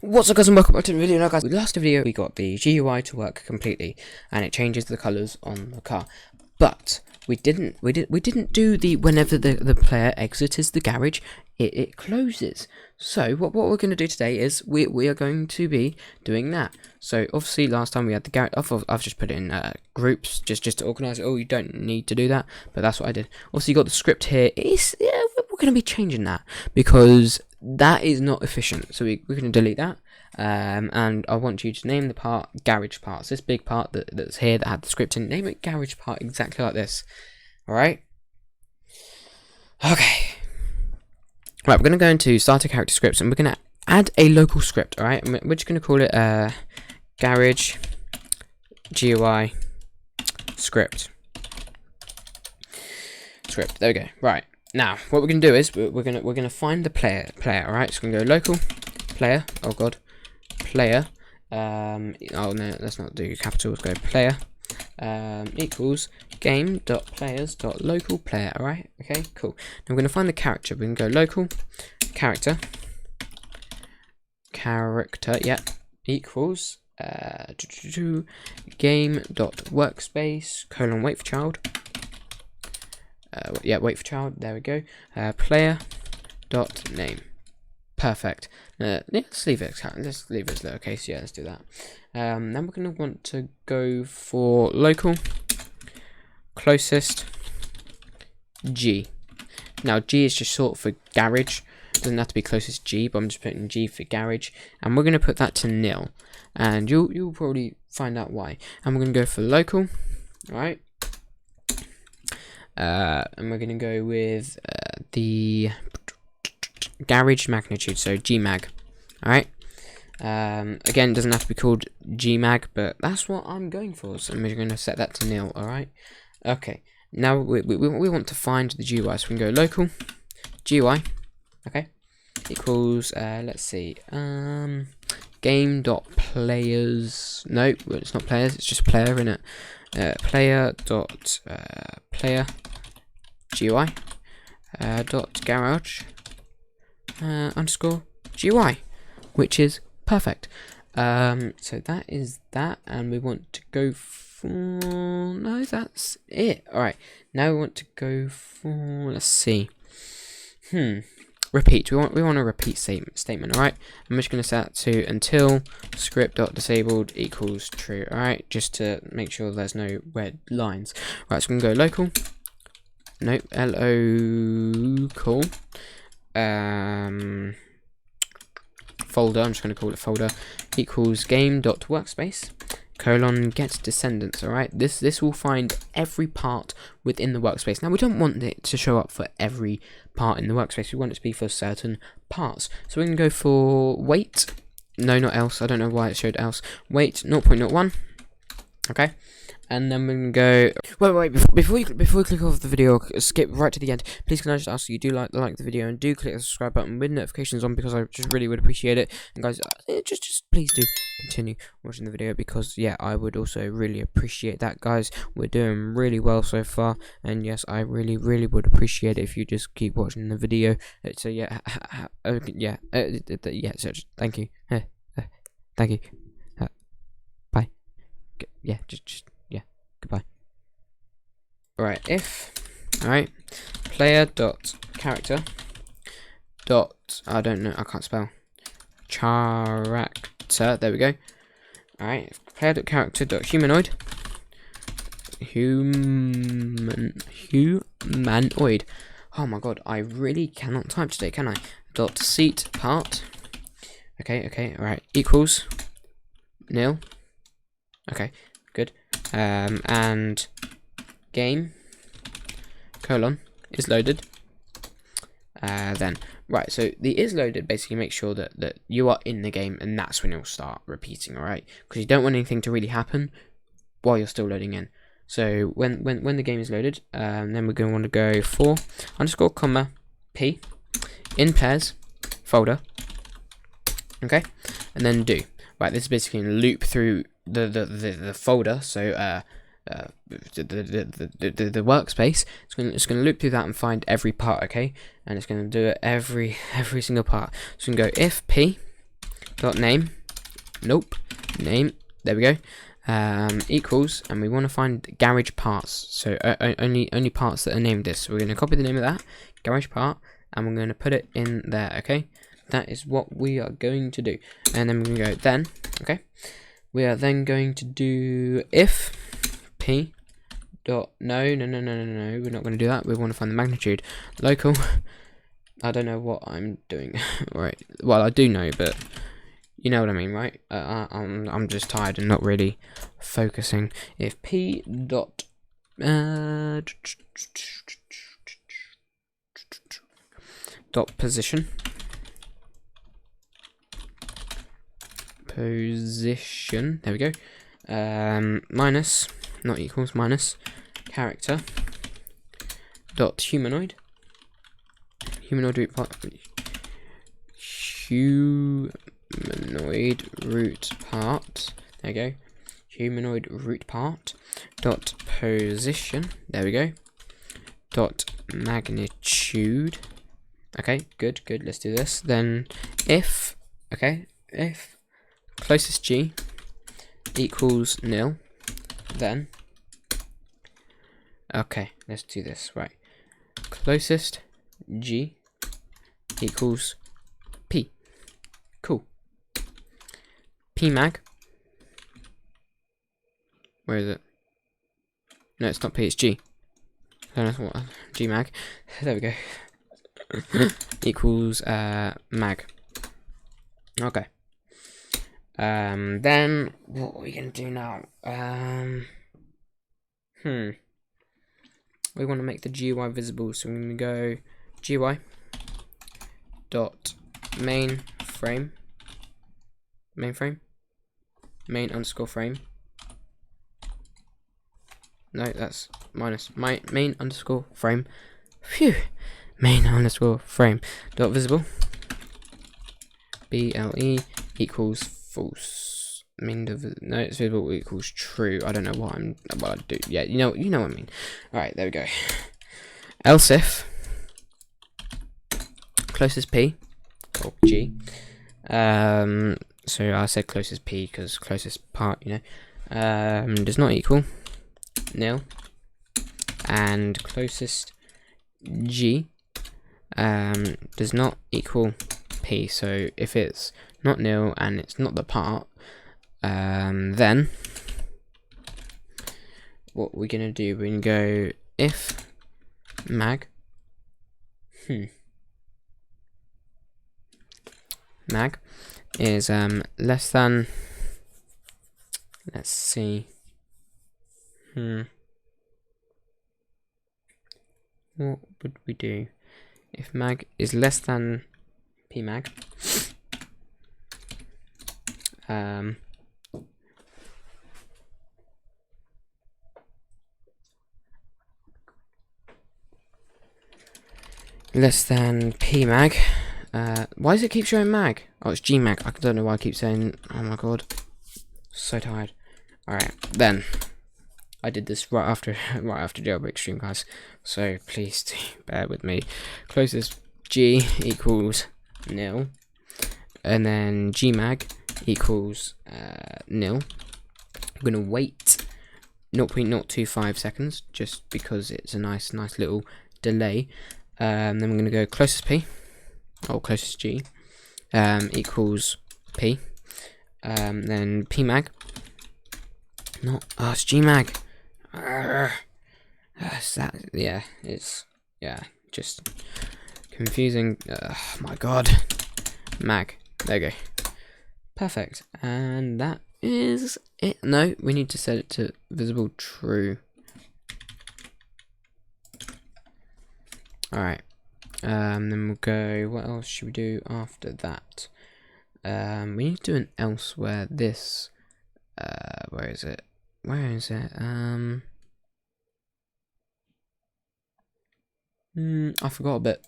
What's up guys and welcome back to the video. Now guys, last video we got the GUI to work completely and it changes the colours on the car. But we didn't do the whenever the player exits the garage, it closes. So what we're going to do today is we are going to be doing that. So obviously last time we had the garage, I've just put it in groups just to organise it. Oh, you don't need to do that, but that's what I did. Also, you got the script here. We're going to be changing that because that is not efficient. So we're going to delete that. And I want you to name the part garage parts. This big part that's here that had the script in, name it garage part exactly like this. Alright? Okay. Right, we're going to go into starter character scripts and we're going to add a local script. Alright? We're just going to call it garage GUI script. There we go. Right. Now, what we're going to do is we're going to find the player. Alright? So we're going to go local player. Oh god. Player, oh no, let's not do capitals, go player, equals game.players.local player, alright, okay, cool. Now we're going to find the character, we can go local, character, yeah, equals, game.workspace, wait for child, yeah, wait for child, there we go, player.name. Perfect. Let's leave it as lowercase. Yeah, let's do that. Then we're going to want to go for local closest G. Now G is just short for garage. It doesn't have to be closest G, but I'm just putting G for garage, and we're going to put that to nil. And you'll probably find out why. And we're going to go for local. All right. And we're going to go with the garage magnitude, so gmag. Alright, again, it doesn't have to be called gmag, but that's what I'm going for, so we're going to set that to nil. Alright, okay, now we want to find the GUI, so we can go local GUI, okay, equals let's see, game.players, no, it's not players, it's just player, innit? Player GUI dot garage underscore GUI, which is perfect. So that is that, and we want to go for, no, that's it. Alright, now we want to go for, let's see, repeat. We want a repeat statement. Alright, I'm just going to set that to until script.disabled equals true. Alright, just to make sure there's no red lines. Right, so we can go local, nope, local folder, I'm just going to call it folder, equals game.workspace get descendants. Alright, this will find every part within the workspace. Now we don't want it to show up for every part in the workspace, we want it to be for certain parts. So we can go for weight, no, not else, I don't know why it showed else, weight 0.01, okay. And then we can go. Wait. Before you click off the video, skip right to the end. Please, can I just ask you do like the video and do click the subscribe button with notifications on, because I just really would appreciate it. And guys, just please do continue watching the video, because yeah, I would also really appreciate that, guys. We're doing really well so far, and yes, I really would appreciate it if you just keep watching the video. So yeah, yeah. So just, thank you. Thank you. Bye. Yeah, just. Goodbye. Alright, if player dot character dot, I don't know, I can't spell, character, there we go. Alright, player dot character dot humanoid humanoid, oh my god, I really cannot type today, can I? Dot seat part, okay, alright, equals nil, okay, good. And game is loaded. Then right, so the is loaded basically makes sure that you are in the game, and that's when it'll start repeating. All right, because you don't want anything to really happen while you're still loading in. So when the game is loaded, then we're going to want to go for underscore comma p in pairs folder, okay, and then do. Right, this is basically going to loop through the folder, so the workspace. It's going to loop through that and find every part, okay, and it's going to do it every single part. So we can go if p dot name. Nope, name. There we go. Equals, and we want to find garage parts. So only parts that are named this. So we're going to copy the name of that garage part, and we're going to put it in there. Okay, that is what we are going to do. And then we're going to go then. Okay, we are then going to do if p dot no. We're not going to do that. We want to find the magnitude. Local. I don't know what I'm doing. Right. Well, I do know, but you know what I mean, right? I'm just tired and not really focusing. If p dot dot position there we go. Minus, not equals, minus character dot humanoid root part humanoid root part. There we go. Humanoid root part dot position. There we go. Dot magnitude. Okay, good. Let's do this. Then if closest G equals nil, then okay, let's do this. Right. Closest G equals P. Cool. P mag. Where is it? No, it's not P, it's G. G mag. There we go. Equals mag. Okay. Then what are we gonna do now? We want to make the GUI visible, so we're gonna go GUI dot main underscore frame. No, that's minus main underscore frame. Phew. Main underscore frame dot visible. BLE equals false. No, it's visible equals true. I don't know what I do. Yeah, you know what I mean. Alright, there we go. Else if closest P or G. So I said closest P because closest part, does not equal nil, and closest G does not equal P. So if it's not nil and it's not the part, then what we're gonna do, we're gonna go if mag mag is less than, let's see, what would we do if mag is less than p mag? Less than p mag. Why does it keep showing mag? Oh, it's G mag. I don't know why I keep saying. Oh my god, so tired. All right, then I did this right after jailbreak stream, guys. So please do bear with me. Closest G equals nil, and then G mag equals nil. I'm gonna wait 0.025 seconds just because it's a nice little delay. Then we're gonna go closest P. Or closest G equals P, then P mag, it's G mag. It's just confusing. My god, mag. There you go. Perfect, and that is it. No, we need to set it to visible true. All right. Then we'll go, what else should we do after that? We need to do an else where this, where is it? I forgot a bit.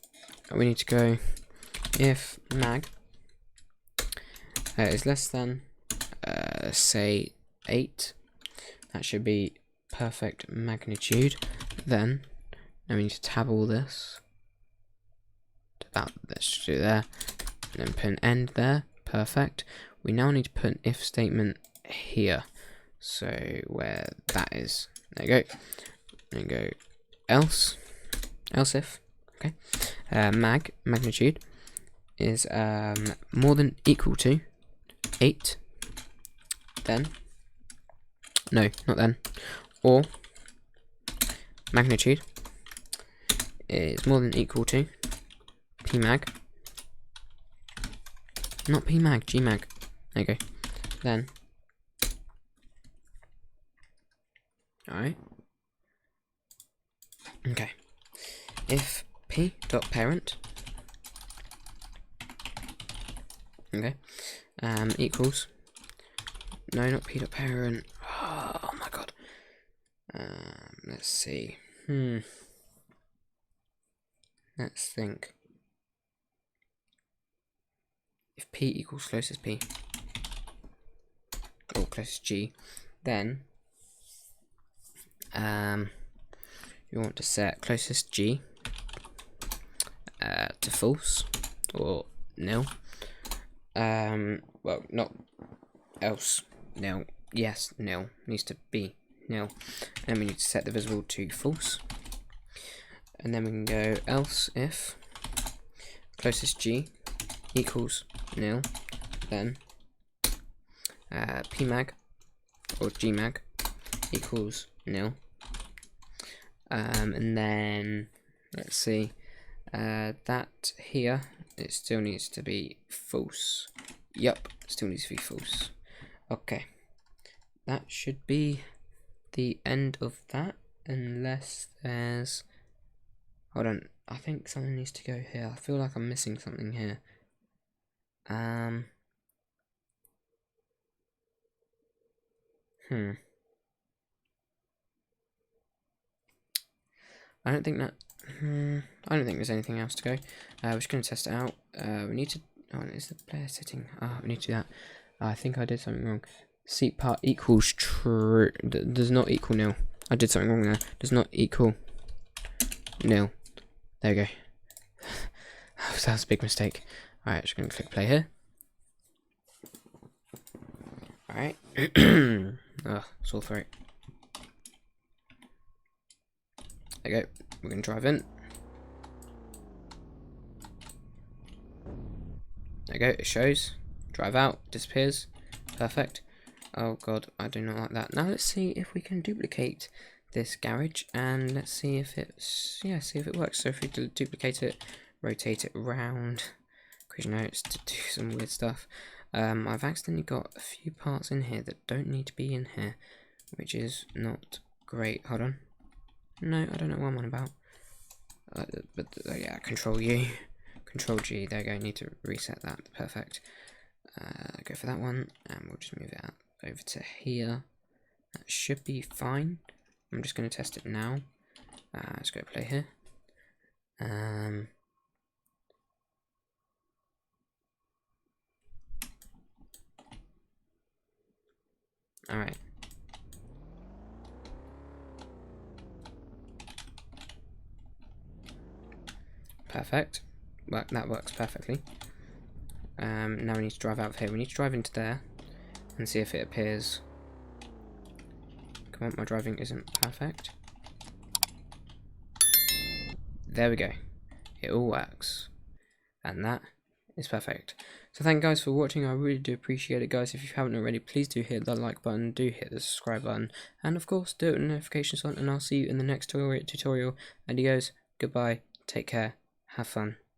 We need to go if mag is less than, say 8. That should be perfect magnitude. Then we need to tab all this. Let's do there, and then put an end there. Perfect. We now need to put an if statement here. So where that is. There you go. There you go. Else if. Okay. Magnitude is more than equal to 8. Then. No, not then. Or magnitude is more than equal to pmag. Not pmag, gmag. There you go. Then. Alright. Okay. If p.parent okay equals no, not p.parent. Oh my god. Let's see. Let's think. If p equals closest p or closest g, then you want to set closest g to false or nil. Well, not else nil. Yes, nil needs to be nil, and we need to set the visible to false. And then we can go else if closest g equals nil, then pmag or gmag equals nil. And then let's see, that here, it still needs to be false. Yup, still needs to be false. Okay, that should be the end of that, unless there's, hold on, I think something needs to go here. I feel like I'm missing something here. I don't think that. I don't think there's anything else to go. We're just going to test it out. We need to. Oh, is the player sitting? We need to do that. I think I did something wrong. Seat part equals true. Does not equal nil. I did something wrong there. Does not equal nil. There we go. That was a big mistake. Alright, just going to click play here. Alright. Sore throat. There you go. We're going to drive in. There you go. It shows. Drive out. Disappears. Perfect. Oh god, I do not like that. Now let's see if we can duplicate this garage, and let's see if it's, yeah, see if it works. So if we duplicate it, rotate it around, create notes to do some weird stuff. I've accidentally got a few parts in here that don't need to be in here, which is not great. Hold on. No, I don't know what I'm on about. Yeah, Control U, Control G. There you go. Need to reset that. Perfect. Go for that one, and we'll just move it out over to here. That should be fine. I'm just going to test it now. Let's go play here. Alright. Perfect. That works perfectly. Now we need to drive out of here. We need to drive into there and see if it appears. Come on, my driving isn't perfect. There we go. It all works. And that is perfect. So thank you guys for watching. I really do appreciate it, guys. If you haven't already, please do hit the like button, do hit the subscribe button, and of course do it with notifications on, and I'll see you in the next tutorial. Adios, goodbye, take care, have fun.